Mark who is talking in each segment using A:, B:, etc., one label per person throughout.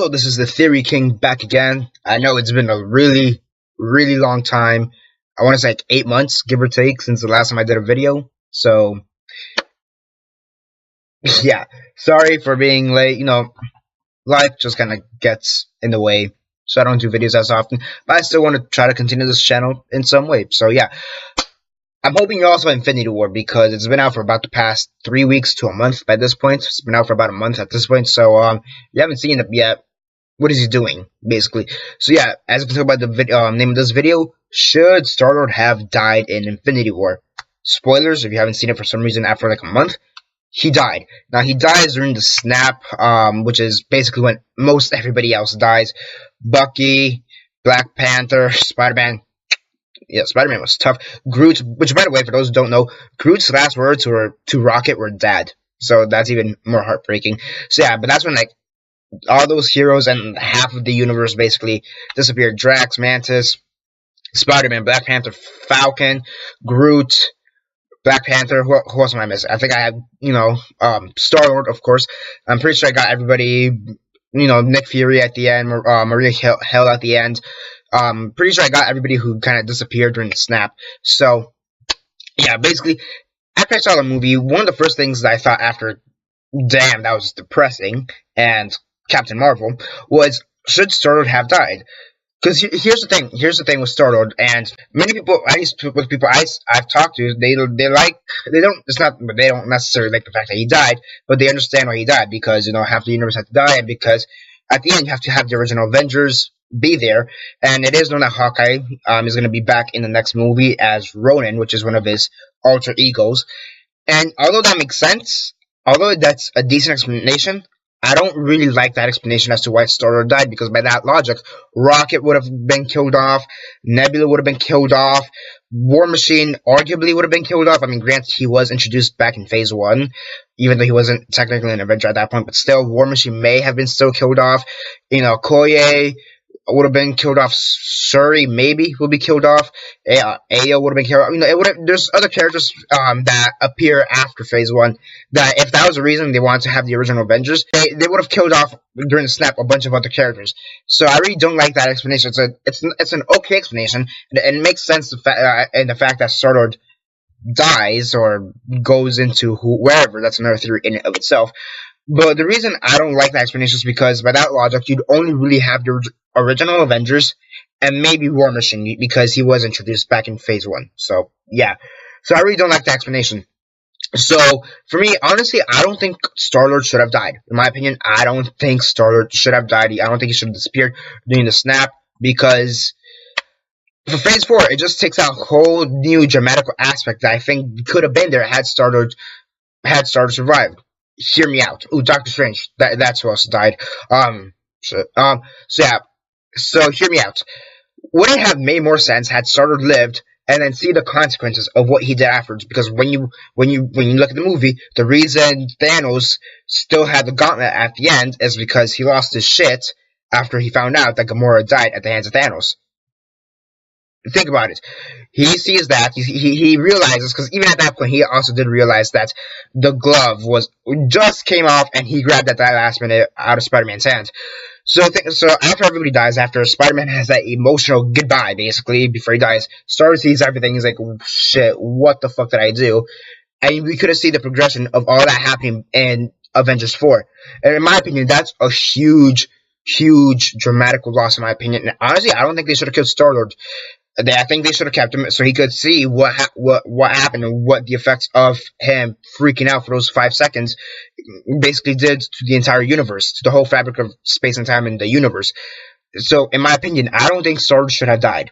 A: Hello, this is the Theory King back again. I know it's been a really long time. I want to say like 8 months, give or take, since the last time I did a video. So, yeah, sorry for being late. Life just kind of gets in the way, so I don't do videos as often. But I still want to try to continue this channel in some way. So, yeah, I'm hoping you also Infinity War because it's been out for about the past 3 weeks to a month by this point. It's been out for about a month at this point. So, you haven't seen it yet. What is he doing, basically? So yeah, as you can tell by the name of this video, should StarLord have died in Infinity War? Spoilers, if you haven't seen it for some reason after like a month, he died. Now, he dies during the snap, which is basically when most everybody else dies. Bucky, Black Panther, Spider-Man. Yeah, Spider-Man was tough. Groot, which by the way, for those who don't know, Groot's last words were to Rocket were "Dad." So that's even more heartbreaking. So yeah, but that's when like all those heroes and half of the universe basically disappeared. Drax, Mantis, Spider-Man, Black Panther, Falcon, Groot, Black Panther. Who else am I missing? I think I had, StarLord, of course. I'm pretty sure I got everybody, Nick Fury at the end, Maria Hill at the end. Pretty sure I got everybody who kind of disappeared during the snap. So, yeah, basically, after I saw the movie, one of the first things that I thought after, damn, that was depressing, and Captain Marvel, was should StarLord have died? Because here's the thing with StarLord, and many people, at least with people I've talked to, they don't necessarily like the fact that he died, but they understand why he died, because half the universe had to die, and because at the end you have to have the original Avengers be there, and it is known that Hawkeye is going to be back in the next movie as Ronin, which is one of his alter egos, and although that makes sense, although that's a decent explanation, I don't really like that explanation as to why StarLord died, because by that logic, Rocket would have been killed off, Nebula would have been killed off, War Machine arguably would have been killed off. I mean, granted, he was introduced back in Phase 1, even though he wasn't technically an Avenger at that point, but still, War Machine may have been still killed off. Koye would have been killed off. Shuri maybe would be killed off. Ayo would have been killed off. There's other characters that appear after Phase 1 that if that was the reason they wanted to have the original Avengers, they would have killed off during the snap a bunch of other characters. So I really don't like that explanation. It's an okay explanation, and it makes sense in the fact that StarLord dies or goes into wherever. That's another theory in and of itself. But the reason I don't like that explanation is because by that logic, you'd only really have the original Avengers and maybe War Machine, because he was introduced back in Phase 1. So, yeah. So I really don't like the explanation. So, for me, honestly, I don't think StarLord should have died. In my opinion, I don't think StarLord should have died. I don't think he should have disappeared during the snap, because for Phase 4, it just takes out a whole new dramatical aspect that I think could have been there had StarLord survived. Hear me out. Ooh, Doctor Strange. That's who else died. So yeah. So hear me out. Would it have made more sense had StarLord lived and then see the consequences of what he did afterwards? Because when you look at the movie, the reason Thanos still had the gauntlet at the end is because he lost his shit after he found out that Gamora died at the hands of Thanos. Think about it. He sees that, he realizes, because even at that point, he also did realize that the glove just came off, and he grabbed at that last minute out of Spider-Man's hand. So after everybody dies, after Spider-Man has that emotional goodbye, basically, before he dies, Star sees everything, he's like, shit, what the fuck did I do? And we could have seen the progression of all that happening in Avengers 4. And in my opinion, that's a huge dramatical loss, in my opinion. And honestly, I don't think they should have killed StarLord. I think they should have kept him so he could see what happened and what the effects of him freaking out for those 5 seconds basically did to the entire universe, to the whole fabric of space and time in the universe. So, in my opinion, I don't think StarLord should have died.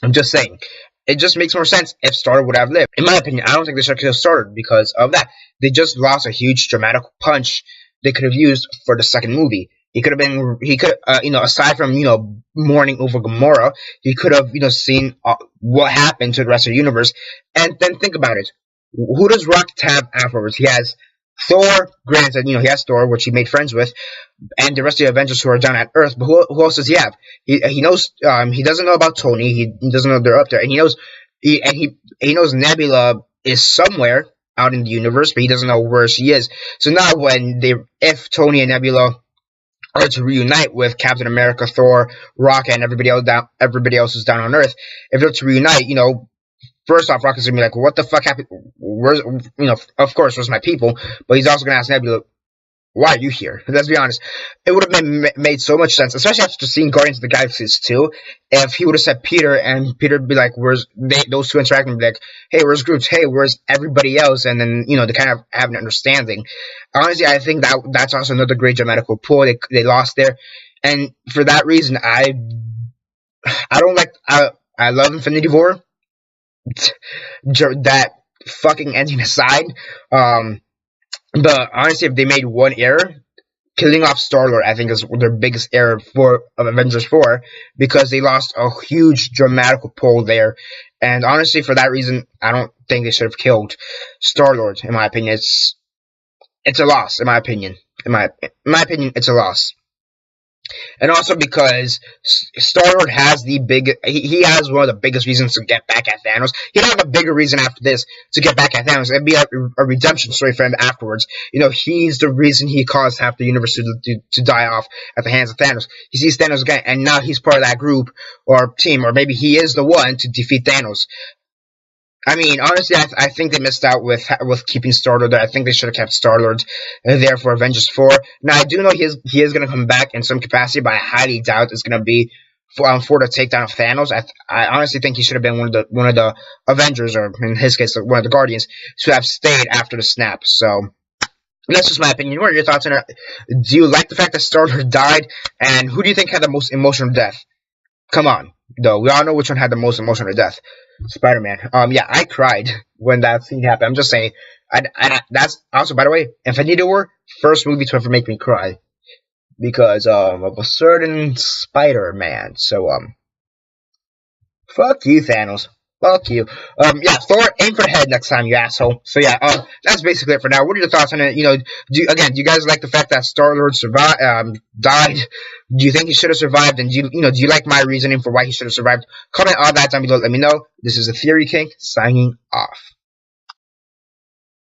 A: I'm just saying. It just makes more sense if StarLord would have lived. In my opinion, I don't think they should have killed StarLord because of that. They just lost a huge dramatic punch they could have used for the second movie. Aside from, mourning over Gamora, he could have, seen what happened to the rest of the universe. And then think about it. Who does Rocket have afterwards? He has Thor, granted, he has Thor, which he made friends with, and the rest of the Avengers who are down at Earth, but who else does he have? He knows, he doesn't know about Tony, he doesn't know they're up there, and he knows Nebula is somewhere out in the universe, but he doesn't know where she is. So now if Tony and Nebula or to reunite with Captain America, Thor, Rocket, and everybody else who's down on Earth. If they're to reunite, first off, Rocket's gonna be like, "What the fuck happened? Where's, of course, where's my people?" But he's also gonna ask Nebula, "Why are you here?" Let's be honest. It would have made so much sense, especially after seeing Guardians of the Galaxy 2, if he would have said Peter, and Peter would be like, "Where's those two interacting?" And be like, "Hey, where's Groot? Hey, where's everybody else?" And then they kind of have an understanding. Honestly, I think that's also another great dramatical pull they lost there, and for that reason, I don't like I love Infinity War. That fucking ending aside, but honestly, if they made one error, killing off StarLord, I think is their biggest error of Avengers 4, because they lost a huge dramatical pull there. And honestly, for that reason, I don't think they should have killed StarLord. In my opinion, it's a loss. In my opinion, it's a loss. And also because Star-Lord has he has one of the biggest reasons to get back at Thanos. He'd have a bigger reason after this to get back at Thanos. It'd be a redemption story for him afterwards. He's the reason he caused half the universe to die off at the hands of Thanos. He sees Thanos again, and now he's part of that group or team, or maybe he is the one to defeat Thanos. I mean, honestly, I think they missed out with keeping Star-Lord there. I think they should have kept Star-Lord there for Avengers 4. Now, I do know he is going to come back in some capacity, but I highly doubt it's going to be for the takedown of Thanos. I honestly think he should have been one of the Avengers, or in his case, one of the Guardians, to have stayed after the snap. So that's just my opinion. What are your thoughts on it? Do you like the fact that Star-Lord died? And who do you think had the most emotional death? Come on, though. We all know which one had the most emotional death. Spider-Man. Yeah, I cried when that scene happened. I'm just saying. That's also, by the way, Infinity War, first movie to ever make me cry because of a certain Spider-Man. So fuck you, Thanos. Fuck you. Yeah, Thor, aim for the head next time, you asshole. So yeah, that's basically it for now. What are your thoughts on it? Do you guys like the fact that Star-Lord died? Do you think he should have survived? And do you like my reasoning for why he should have survived? Comment all that down below. Let me know. This is the Theory King signing off.